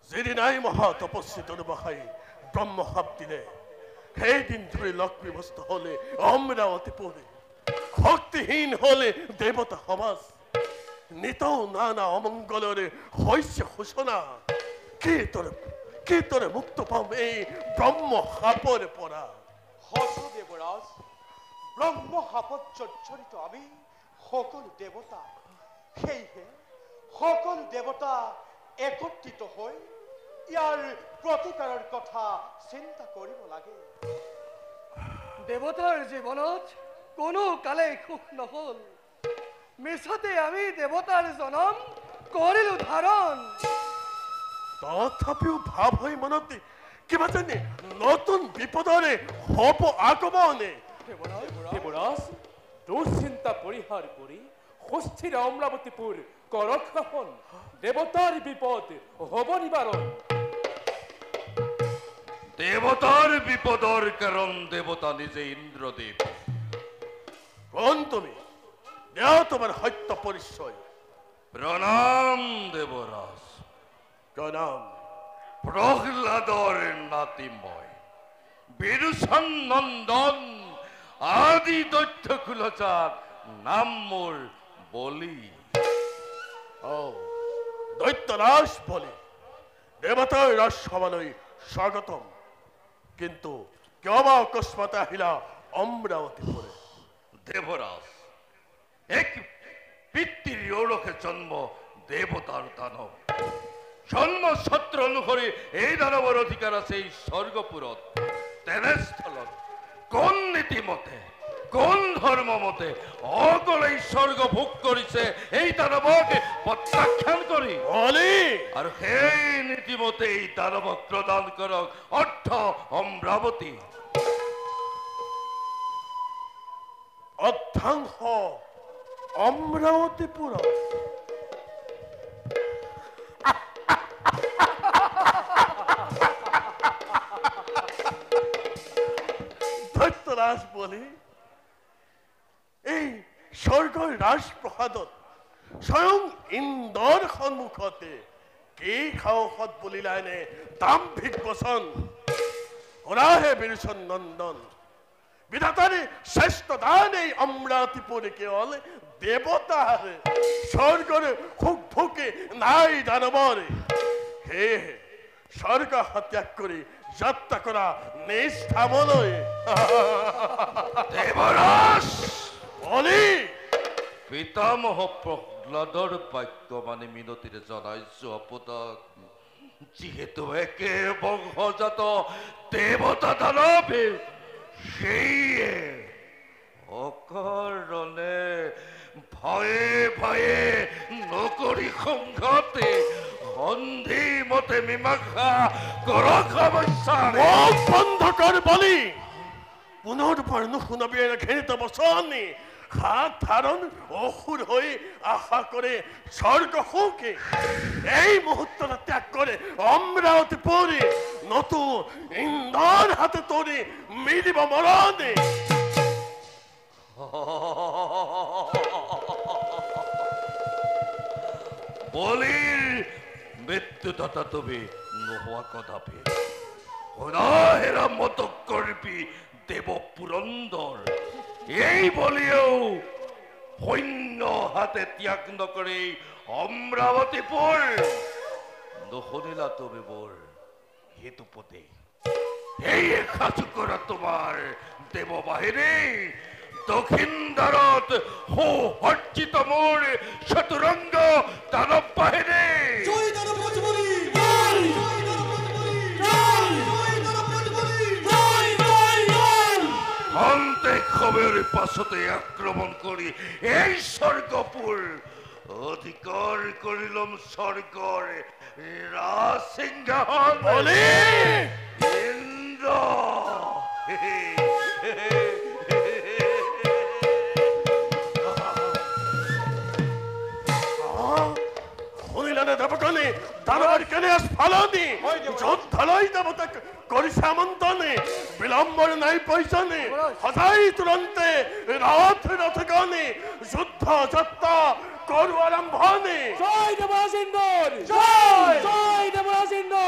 যেদিন এই মহা তপস্বী তনুবাহাই ব্রহ্ম হাপ দিলে সেই দিন ধরে লক্ষ্মী বস্তু হলে অমরাবতী পড়ে ভক্তিহীন হলে দেবতা সমাজ নিতৌ নানা অমঙ্গলরে হৈছে ঘোষণা কি তোরে মুক্ত পাম এই ব্রহ্ম হাপরে পড়া হস দেবরাজ ব্রহ্ম হাপত জর্জরিত আমি সকলো দেবতা সেয়েহে সকলো দেবতা একত্ৰিত হৈ ইয়াৰ প্ৰতিকাৰৰ কথা চিন্তা কৰিব লাগে দেবতাৰ জীৱনত কোনো কালে সুখ নহল মিছতে আমি দেবতাৰ জনম কৰিলো ধাৰণ তথাপিও ভাব হৈ মনত কিবা জানি নতুন বিপদৰে হব আগমনে দেবরাজ দুশ্চিন্তা পরিহার করে ষষ্ঠীর অমরাবতীপুর করক্ষণ দেবতার বিপদ হব নিবারণ দেবতার বিপদর কারণ দেবতা নিজে ইন্দ্রদেব কোন তুমি দেও তোমার সত্য পরিচয় প্রণাম দেবরাজ প্রণাম প্রহ্লাদর নাতিময় বিদূষণ নন্দন আদি দৈত্য কুলচার নাম মোর বলি ও দৈত্যরাজ বলে দেবতার রাজ সভালৈ স্বাগতম কিন্তু কিয় বা অকস্মাত আহিলা অমরাবতী পরে দেবরাজ এক পিতৃৰ ঔৰসে জন্ম দেবতাৰ দানৱ জন্ম ছত্ৰ অনুসৰি এই দানৱৰ অধিকাৰ আছে এই স্বৰ্গপুৰত তেনেস্থলত কোন নীতিমতে কোন ধৰ্ম মতে অকল এই স্বৰ্গ ভোগ কৰিছে এই দানৱক প্ৰত্যাখ্যান কৰি আৰু সেই নীতিমতে এই দানৱক প্ৰদান কৰক অৰ্থ অমৰাৱতী অধ্যাংশ অমৰাবতীপুৰ দৈত্যৰাজ বলে এই স্বৰ্গৰ ৰাজপ্ৰসাদত স্বয়ং ইন্দ্ৰৰ সন্মুখতে কি সাহসত বলিলানে দাম্ভিক বচন হৰাহে বিৰোচন নন্দন বিধাতাৰে শ্ৰেষ্ঠ দান এই অমৰাৱতীপুৰে কেৱল দেৱতাৰে স্বৰ্গৰে সুখ ভোগে নাই দানৱৰে সেয়েহে স্বৰ্গ ত্যাগ কৰি যাত্ৰা কৰা নিষ্ঠামলৈ দেবৰাজ বলি পিতামহ প্ৰহ্লাদৰ বাক্য মানে মিনতিৰে জনাইছো আপোনাক যিহেতু একে বংশজাত দেৱতা দানৱ সেয়ে অকাৰণে ভয়ে ভয়ে নকৰি সংঘতে সন্ধি মতে মীমাংসা কৰক সমস্যা বন্ধ কৰ বলি পুনৰ নুশুনাবি ঘৃণিত বচনি হাত ধারণ অসুর হয়ে আশা করে স্বর্গ সুখে এই মুহূর্তটা ত্যাগ করে অমরাবতী পরে নতুন ইন্দ্র হাতে তোরে মিলিব মরণে বলির মৃত্যুদাতা তুমি নোহোৱা কদাপি হেৰা মত কৰিবি দেৱ পুৰন্দৰ এই বলিও সৈন্য হাতে ত্যাগ নকৰি অমৰাৱতীপুৰ নুশুনিলা তুমি মোৰ হেতুপতি এই সাজু কৰা তোমাৰ দেৱ বাহিনী দক্ষিণ দ্বাৰত সুসজ্জিত মোৰ চতুৰংগ দানৱ বাহিনী খন্তেক সময়ৰ পাছতে আক্ৰমণ কৰি এই স্বৰ্গপুৰ অধিকাৰ কৰি লম স্বৰ্গৰ ৰাজসিংহাসন ইন্দ্ৰ শুনিলানে দেৱকনে দানৱৰ কেনে ফালনি যোদ্ধালৈ দেৱতাক কৰিছে আমন্ত্ৰণে বিলম্বৰ নাই প্ৰয়োজনে সদায় তুৰন্তে ৰথ গণে যুদ্ধ যাত্ৰা কৰো আৰম্ভণি জয় দেৱৰাজ ইন্দ্ৰ জয় জয় দেৱৰাজ ইন্দ্ৰ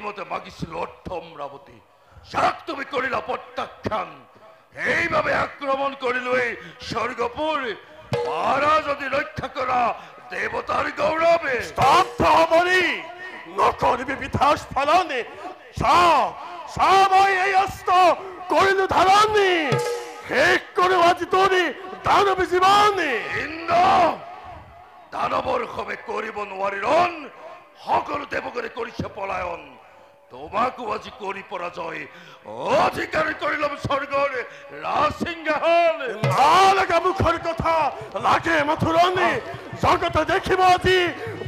মতে মাগিছিল অর্থ অমরাবতী, যাক তুমি করিলা প্রত্যাখ্যান। এইভাবে আক্রমণ করিল এই স্বর্গপুর, পারা যদি রক্ষা করা দেবতার গৌরবে। স্তব্ধ হবনি, নকরবি বিধাস ফলনে, সবই এই অস্ত্র করিল ধারণে, হেক করে আজ তোরে দানব জীবনে। ইন্দ্র দানবর হবে করিব নোয়ারিরন, সকল দেবগণে করিছে পলায়ন। তোমাকে আজি করি পরাজয়, অধিকার করিলাম স্বর্গর রাজসিংহাসন। লাগা মুখের কথা লাগে মথুরনে, জগতে দেখিব আজি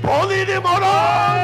বলির মরণ।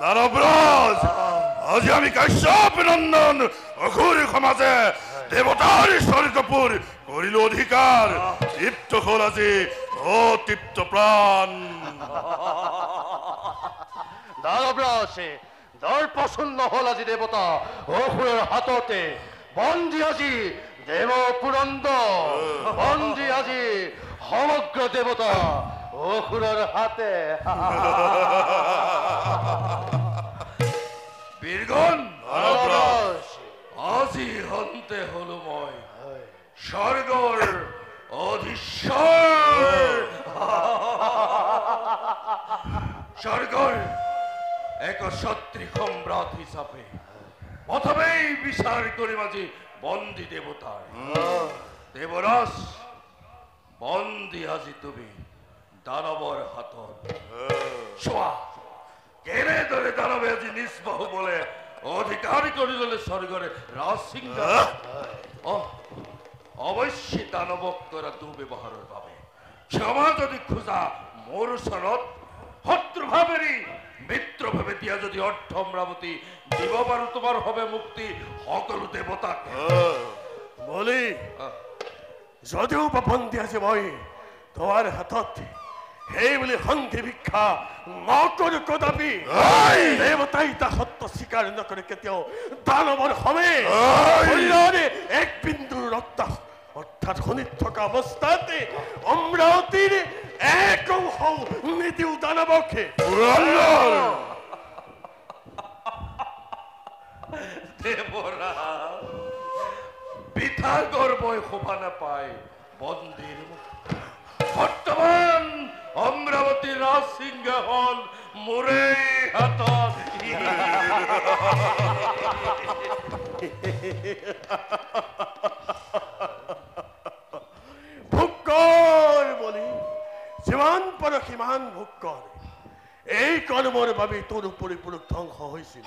দানবরাজ, আজ আমি কাশ্যপ নন্দন অঘোরে ক্ষমাতে দেবতার স্বর্গপুর করিল অধিকার। তৃপ্ত হল আজি ও তৃপ্ত প্রাণ। দানবরাজে দর প্রসন্ন হল আজি দেবতা অসুরের হাততে, বন্দী আজি দেব পুরন্দ, বন্দী আজি সমগ্র দেবতা অসুরের হাতে। বীরগণ, আজি হন্তে হল মই স্বর্গর অধীশ্বর। স্বর্গর এক সত্রী সম্রাট হিসাবে প্রথমেই বিচার করি মাঝে বন্দী দেবতার। দেবরাজ, বন্দী আজি তুমি দানবর হাতত। শোয়া কেনে ধরে দানবে আজি নিষ্বাহু বলে অধিকার করিল স্বর্গরে রাজসিংহাসন। অবশ্যই দানবক করা দুর্ব্যবহারের ভাবে ক্ষমা যদি খোঁজা মোর শরৎ শত্রু ভাবেরই মিত্র ভাবে দিয়া যদি অর্থ অমরাবতী দিব পারো, তোমার হবে মুক্তি সকল দেবতাকে। বলি যদিও বা বন্দী আছে মই তোমার হাতত, সেই বুলি সন্ধি ভিক্ষা নকৰো কদাপি। দেৱতাই তা সত্য স্বীকাৰ নকৰে কেতিয়াও। দানৱৰ সমে শৰীৰৰে এক বিন্দু ৰক্ত অৰ্থাৎ শনিত থকা অৱস্থাতে অমৰাৱতীৰ এক অংশ নিদিও দানৱকে। দেবৰা বৃথা গৰ্বই শোভা নাপায় বন্দীৰ। বৰ্তমান অমৰাবতী ৰাজসিংহাসন মোৰে হাতত ভোগ কৰ বলি, যিমান পাৰ সিমান ভোগ কৰ। এই কৰ্মৰ বাবে তোৰ পৰিপূৰক ধ্বংস হৈছিল।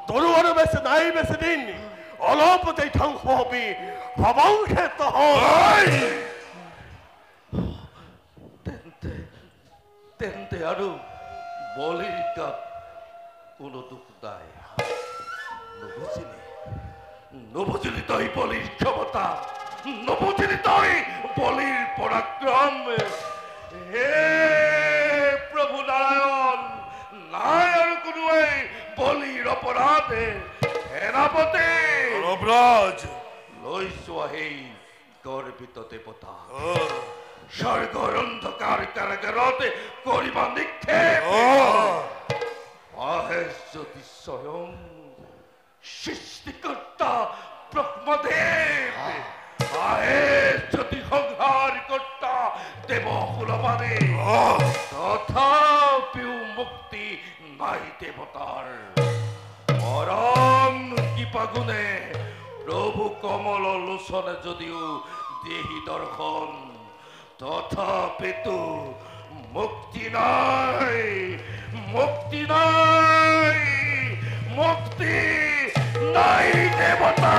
তোৰো আৰু বেছি দিন, অলপতে ধ্বংস হবি, ভবংশে তহঁত। তেন্তে আৰু বলিৰ গাত কোনো দুখ নাই। নুবুজিলি তই বলিৰ ক্ষমতা, নুবুজিলি তই বলিৰ পৰাক্ৰম। হে প্ৰভু নাৰায়ণ, নাই আৰু কোনোৱে বলিৰ অপৰাধে। সেনাপতি অপৰাধ লৈছো সেই গৰ্বিত দেৱতা, স্বৰ্গৰ অন্ধকাৰ কাৰাগাৰত কৰিবা নিক্ষেপ। আহে যদি স্বয়ং সৃষ্টিকৰ্তা ব্ৰহ্মদেৱ, আহে যদি সংহাৰ কৰ্তা দেৱকুলবাদী, তথাপিও মুক্তি নাই দেৱতাৰ। পৰম কৃপাগুণে প্ৰভু কমল লোচনে যদিও দেহি দৰ্শন, তথাপিতো মুক্তি নাই, মুক্তি নাই, মুক্তি নাই দেৱতা।